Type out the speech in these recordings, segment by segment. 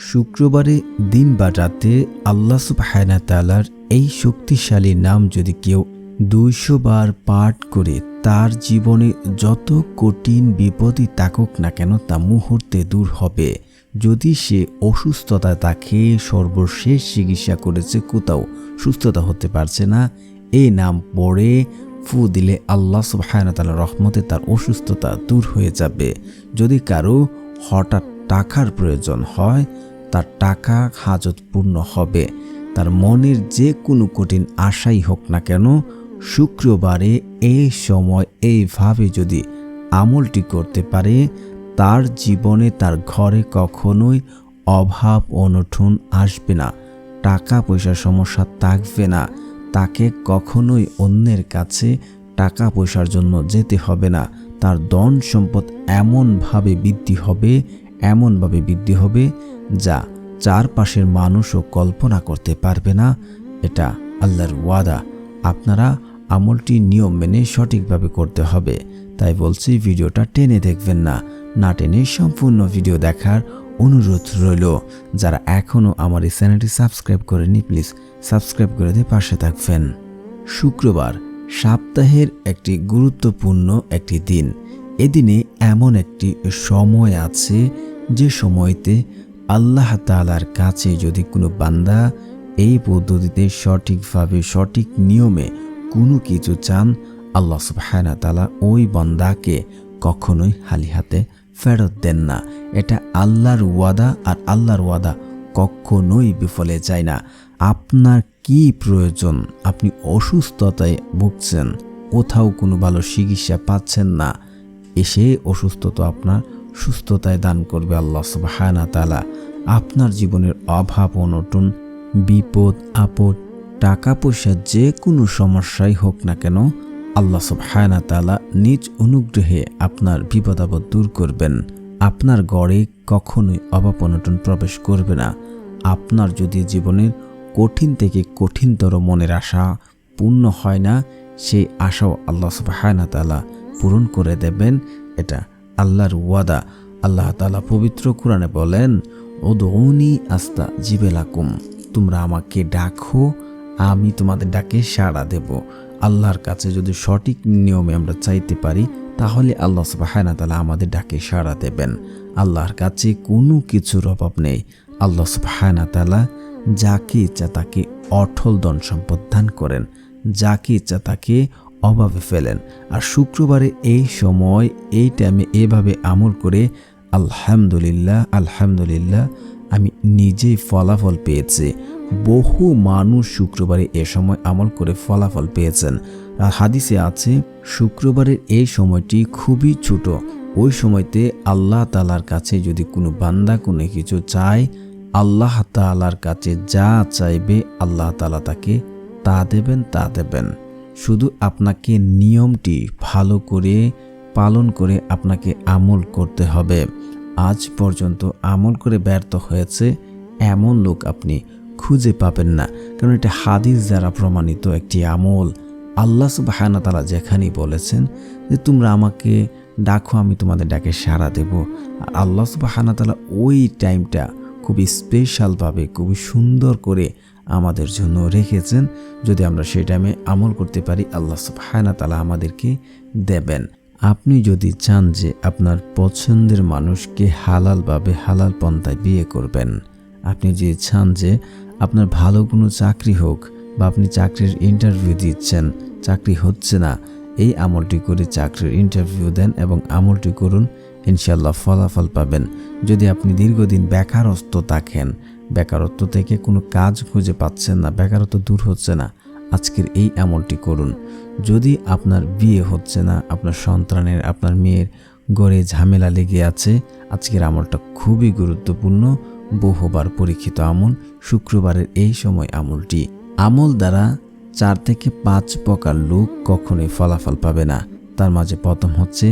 শুক্রবারে দিন বা রাতে আল্লাহ সুবহানাহু ওয়া তাআলার এই শক্তিশালী নাম যদি কেউ 200 বার পাঠ করে তার জীবনে যত কঠিন বিপদই থাকুক না কেন তা মুহূর্তে দূর হবে। যদি সে অসুস্থতায় থাকে, সর্বশেষ চিকিৎসা করেছে, কোথাও সুস্থতা হতে পারছে না, এই নাম পড়ে ফু দিলে আল্লাহ সুবহানাহু ওয়া তাআলার রহমতে তার অসুস্থতা দূর হয়ে যাবে। যদি কারো হঠাৎ টাকার প্রয়োজন হয়, তার টাকা হাজত পূর্ণ হবে। তার মনের যে কোনো কঠিন আশাই হোক না কেন, শুক্রবারে এই সময় এইভাবে যদি আমলটি করতে পারে, তার জীবনে তার ঘরে কখনোই অভাব অনটন আসবে না, টাকা পয়সার সমস্যা থাকবে না, তাকে কখনোই অন্যের কাছে টাকা পয়সার জন্য যেতে হবে না। তার ধন সম্পদ এমনভাবে বৃদ্ধি হবে যা চারপাশের মানুষও কল্পনা করতে পারবে না। এটা আল্লাহর ওয়াদা। আপনারা আমলটি নিয়ম মেনে সঠিকভাবে করতে হবে। তাই বলছি, ভিডিওটা টেনে দেখবেন না, না টেনে সম্পূর্ণ ভিডিও দেখার অনুরোধ রইল। যারা এখনও আমার এই চ্যানেলটি সাবস্ক্রাইব করেনি, প্লিজ সাবস্ক্রাইব করে দিয়ে পাশে থাকবেন। শুক্রবার সপ্তাহের একটি গুরুত্বপূর্ণ একটি দিন। এদিনে এমন একটি সময় আছে যে সময়তে আল্লাহ তাআলার কাছে যদি কোনো বান্দা এই পদ্ধতিতে সঠিকভাবে সঠিক নিয়মে কোনো কিছু চান, আল্লাহ সুবহানাহু ওয়া তাআলা ওই বান্দাকে কখনোই খালি হাতে ফেরত দেন না। এটা আল্লাহর ওয়াদা, আর আল্লাহর ওয়াদা কখনোই বিফলে যায় না। আপনার কি প্রয়োজন? আপনি অসুস্থতায় ভুগছেন, কোথাও কোনো ভালো চিকিৎসা পাচ্ছেন না, এসে অসুস্থতা আপনার সুস্থতায় দান করবে আল্লাহ সুবহানাহু ওয়া তাআলা। আপনার জীবনের অভাব অনটন, বিপদ আপদ, টাকা পয়সা যে কোনো সমস্যাই হোক না কেন, আল্লাহ সুবহানাহু ওয়া তাআলা নিজ অনুগ্রহে আপনার বিপদ আপদ দূর করবেন। আপনার ঘরে কখনোই অভাব অনটন প্রবেশ করবে না। আপনার যদি জীবনের কঠিন থেকে কঠিনতর মনের আশা পূর্ণ হয় না, সেই আশাও আল্লাহ সুবহানাহু ওয়া তাআলা পূরণ করে দেবেন। এটা আল্লাহর ওয়াদা। আল্লাহ তাআলা পবিত্র কোরআনে বলেন, উদউনি আস্তাজিব লাকুম, তোমরা আমাকে ডাকো, আমি তোমাদের ডাকে সাড়া দেব। আল্লাহর কাছে যদি সঠিক নিয়মে আমরা চাইতে পারি, তাহলে আল্লাহ সুবহানাহু ওয়া তাআলা আমাদের ডাকে সাড়া দেবেন। আল্লাহর কাছে কোনো কিছুর অভাব নেই। আল্লাহ সুবহানাহু ওয়া তাআলা যাকে ইচ্ছা তাকে অঢল ধন সম্পদ দান করেন, যাকে ইচ্ছা তাকে অভাবে ফেলেন। আর শুক্রবারে এই সময় এই টাইমে এভাবে আমল করে আলহামদুলিল্লাহ আমি নিজেই ফলাফল পেয়েছি। বহু মানুষ শুক্রবারে এ সময় আমল করে ফলাফল পেয়েছেন। আর হাদিসে আছে, শুক্রবারের এই সময়টি খুবই ছোট। ওই সময়তে আল্লাহ তাআলার কাছে যদি কোনো বান্দা কোনো কিছু চায়, আল্লাহ তাআলার কাছে যা চাইবে আল্লাহ তাআলা তাকে তা দেবেন। শুধু আপনাকে নিয়মটি ভালো করে পালন করে আপনাকে আমল করতে হবে। আজ পর্যন্ত আমল করে ব্যর্থ হয়েছে এমন লোক আপনি খুঁজে পাবেন না, কারণ এটা হাদিস দ্বারা প্রমাণিত একটি আমল। আল্লাহ সুবহানাহু ওয়া তাআলা যেখানেই বলেছেন যে তোমরা আমাকে ডাকো, আমি তোমাদের ডাকে সাড়া দেব। আর আল্লাহ সুবহানাহু ওয়া তাআলা ওই টাইমটা খুবই স্পেশালভাবে, খুবই সুন্দর করে আমাদের জন্য রেখেছেন। যদি আমরা সেই টাইমে আমল করতে পারি, আল্লাহ সুবহানাহু ওয়া তাআলা আমাদেরকে দেবেন। আপনি যদি চান যে আপনার পছন্দের মানুষকে হালালভাবে হালাল পন্থায় বিয়ে করবেন, আপনি যদি চান যে আপনার ভালো কোনো চাকরি হোক, বা আপনি চাকরির ইন্টারভিউ দিচ্ছেন, চাকরি হচ্ছে না, এই আমলটি করে চাকরির ইন্টারভিউ দেন এবং আমলটি করুন, ইনশাআল্লাহ ফলাফল পাবেন। যদি আপনি দীর্ঘদিন বেকারত্ব থাকেন, বেকারত্ব থেকে কোনো কাজ খুঁজে পাচ্ছেন না, বেকারত্ব দূর হচ্ছে না, আজকের এই আমলটি করুন। যদি আপনার বিয়ে হচ্ছে না, আপনার সন্তানের, আপনার মেয়ের ঘরে ঝামেলা লেগে আছে, আজকের আমলটা খুবই গুরুত্বপূর্ণ, বহুবার পরীক্ষিত আমল। শুক্রবারের এই সময় আমল দ্বারা 4 থেকে 5 প্রকার লোক কখনোই ফলাফল পাবে না। তার মাঝে প্রথম হচ্ছে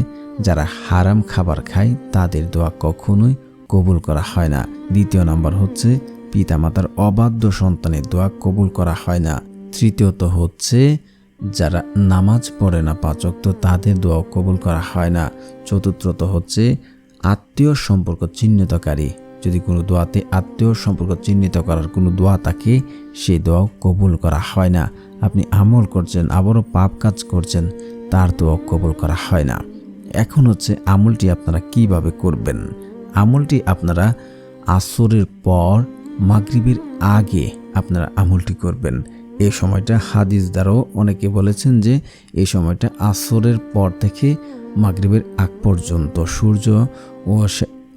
যারা হারাম খাবার খায়, তাদের দোয়া কখনোই কবুল করা হয় না। দ্বিতীয় নাম্বার হচ্ছে পিতামাতার অবাধ্য সন্তানের দোয়া কবুল করা হয় না। তৃতীয়ত হচ্ছে যারা নামাজ পড়ে না 5 ওয়াক্ত, তাদের দোয়া কবুল করা হয় না। চতুর্থত হচ্ছে আত্মীয় সম্পর্ক চিহ্নিতকারী, যদি কোনো দোয়াতে আত্মীয় সম্পর্ক চিহ্নিত করার কোনো দোয়া থাকে, সেই দোয়াও কবুল করা হয় না। আপনি আমল করছেন, আবারও পাপ কাজ করছেন, তার দোয়াও কবুল করা হয় না। এখন হচ্ছে আমলটি আপনারা কিভাবে করবেন। আমলটি আপনারা আসরের পর মাগরিবের আগে আপনারা আমলটি করবেন। এই সময়টা হাদিস দ্বারাও অনেকে বলেছেন যে এই সময়টা আসরের পর থেকে মাগরিবের আগ পর্যন্ত, সূর্য ও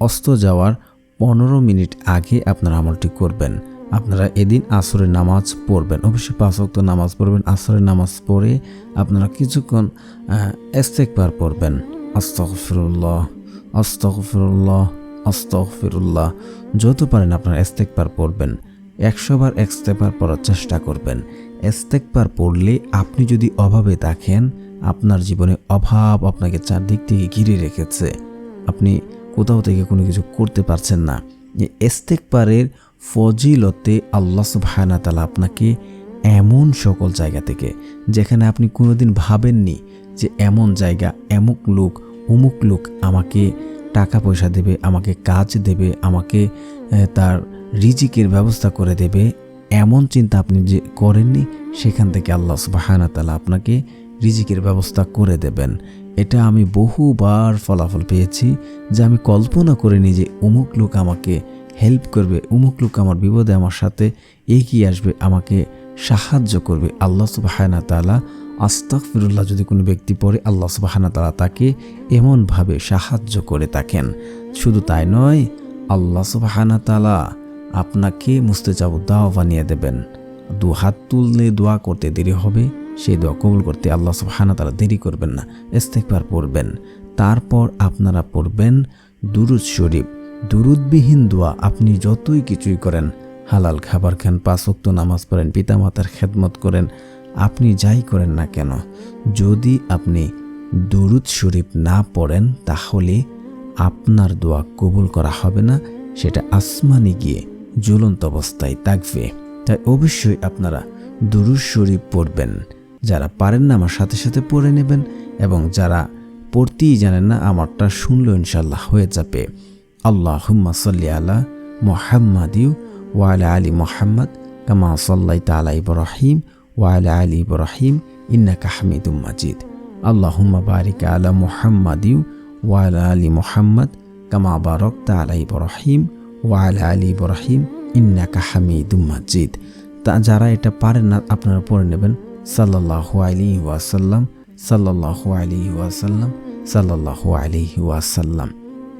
অস্ত যাওয়ার 15 মিনিট আগে আপনারা আমলটি করবেন। আপনারা এদিন আসরের নামাজ পড়বেন, অবশ্যই 5 ওয়াক্ত নামাজ পড়বেন। আসরের নামাজ পড়ে আপনারা কিছুক্ষণ ইস্তেগফার পড়বেন, আস্তাগফিরুল্লাহ আস্তাগফিরুল্লাহ আস্তাগফিরুল্লাহ। যত পারেন আপনারা ইস্তেগফার পড়বেন। 100 বার ইস্তেগফার পড়ার চেষ্টা করবেন। ইস্তেগফার পড়লে আপনি যদি অভাবে থাকেন, আপনার জীবনে অভাব আপনাকে চারদিক থেকে ঘিরে রেখেছে, আপনি কোথাও থেকে কোনো কিছু করতে পারছেন না, ইস্তেগফারের ফজিলতে আল্লাহ সুবহানাহু ওয়া তাআলা আপনাকে এমন সকল জায়গা থেকে, যেখানে আপনি কোনোদিন ভাবেননি যে এমন জায়গা, অমুক লোক আমাকে টাকা পয়সা দেবে, আমাকে কাজ দেবে, আমাকে তার রিজিকের ব্যবস্থা করে দেবে, এমন চিন্তা আপনি যে করেননি, সেখান থেকে আল্লাহ সুবহানাহু ওয়া তাআলা আপনাকে রিজিকের ব্যবস্থা করে দেবেন। এটা আমি বহুবার ফলাফল পেয়েছি, যে আমি কল্পনা করিনি যে অমুক লোক আমাকে হেল্প করবে, অমুক লোক আমার বিপদে আমার সাথে এগিয়ে আসবে, আমাকে সাহায্য করবে। আল্লাহ সুবহানাহু ওয়া তাআলা আস্তাগফিরুল্লাহ যদি কোনো ব্যক্তি পড়ে, আল্লাহ সুবহানাহু ওয়া তাআলা তাকে এমনভাবে সাহায্য করে থাকেন। শুধু তাই নয়, আল্লাহ সুবহানাহু ওয়া তাআলা আপনাকে মুস্তাজাব দাওয়া বানিয়ে দেবেন। 2 হাত তুললে দোয়া করতে দেরি হবে, সেই দোয়া কবুল করতে আল্লাহ সুবহানাহু ওয়া তাআলা দেরি করবেন না। ইস্তেগফার পড়বেন, তারপর আপনারা পড়বেন দুরুদ শরীফ। দুরুদবিহীন দোয়া আপনি যতই কিছুই করেন, হালাল খাবার খান, 5 ওয়াক্ত নামাজ পড়েন, পিতামাতার খেদমত করেন, আপনি যাই করেন না কেন, যদি আপনি দুরুদ শরীফ না পড়েন, তাহলে আপনার দোয়া কবুল করা হবে না, সেটা আসমানে গিয়ে জ্বলন্ত অবস্থায় থাকবে। তাই অবশ্যই আপনারা দুরুদ শরীফ পড়বেন। যারা পারেন না আমার সাথে সাথে পড়ে নেবেন, এবং যারা পড়তেই জানেন না, আমারটা শুনলেও ইনশাআল্লাহ হয়ে যাবে। আল্লাহুম্মা সাল্লি আলা মুহাম্মাদিউ ওয়া আলা আলি মুহাম্মাদ কামা সাল্লাইতা আলা ইব্রাহিম ওয়া আলা আলি ইব্রাহিম ইন্নাকা হামিদুম মাজিদ। আল্লাহুম্মা বারিক আলা মুহাম্মাদিউ ওয়া আলা আলি মুহাম্মাদ কামা বারাকতা আলা ইব্রাহিম ওয়া আলা আলি ইব্রাহিম ইন্নাকা হামিদুম মাজিদ। তা যারা এটা পারেন না, আপনারা পড়ে নেবেন সাল্লাল্লাহু আলাইহি ওয়াসাল্লাম, সাল্লাল্লাহু আলাইহি ওয়াসাল্লাম, সাল্লাল্লাহু আলাইহি ওয়াসাল্লাম।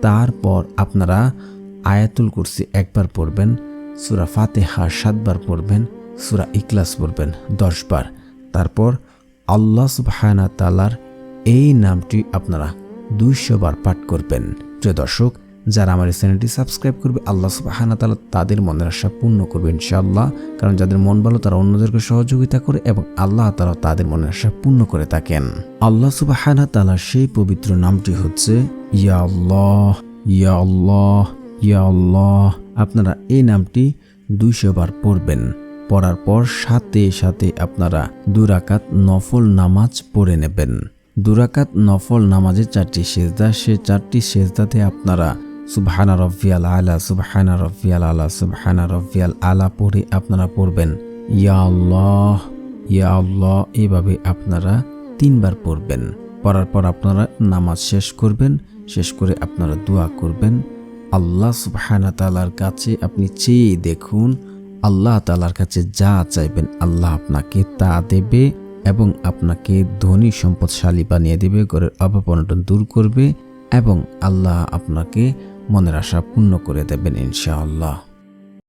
তারপর আপনারা আয়াতুল কুরসি 1 বার পড়বেন, সূরা ফাতিহা 7 বার পড়বেন, সূরা ইখলাস পড়বেন 10 বার। তারপর আল্লাহ সুবহানাহু ওয়া তাআলার এই নামটি আপনারা 200 বার পাঠ করবেন। প্রিয় দর্শক, যারা আমার এই চ্যানেলটি সাবস্ক্রাইব করবে, আল্লাহ সুবহানাহু ওয়া তাআলা তাদের মনের আশা পূর্ণ করবে ইনশাআল্লাহ। কারণ যাদের মন ভালো, তারা অন্যদেরকে সহযোগিতা করে, এবং আল্লাহ তাআলা তাদের মনের আশা পূর্ণ করে থাকেন। আল্লাহ সুবহানাহু ওয়া তাআলার সেই পবিত্র নামটি হচ্ছে ইয়া আল্লাহ, ইয়া আল্লাহ, ইয়া আল্লাহ। আপনারা এই নামটি 200 বার পড়বেন। পড়ার পর সাথে সাথে আপনারা 2 রাকাত নফল নামাজ পড়ে নেবেন। 2 রাকাত নফল নামাজে 4টি সেজদা, সেই 4টি সেজদাতে আপনারা সুবহানা রাব্বিয়াল আলা, সুবহানা রাব্বিয়াল আলা, সুবহানা রাব্বিয়াল আলা পড়ে আপনারা পড়বেন ইয়া আল্লাহ, ইয়া আল্লাহ। এভাবে আপনারা 3 বার পড়বেন। পড়ার পর আপনারা নামাজ শেষ করবেন। শেষ করে আপনারা দোয়া করবেন। আল্লাহ সুবহানাহু ওয়া তাআলার কাছে আপনি চেয়ে দেখুন, আল্লাহ তাআলার কাছে যা চাইবেন আল্লাহ আপনাকে তা দেবে, এবং আপনাকে ধনী সম্পদশালী বানিয়ে দেবে, ঘরের অভাব অনটন দূর করবে, এবং আল্লাহ আপনাকে মনের আশা পূর্ণ করে দেবেন ইনশাআল্লাহ।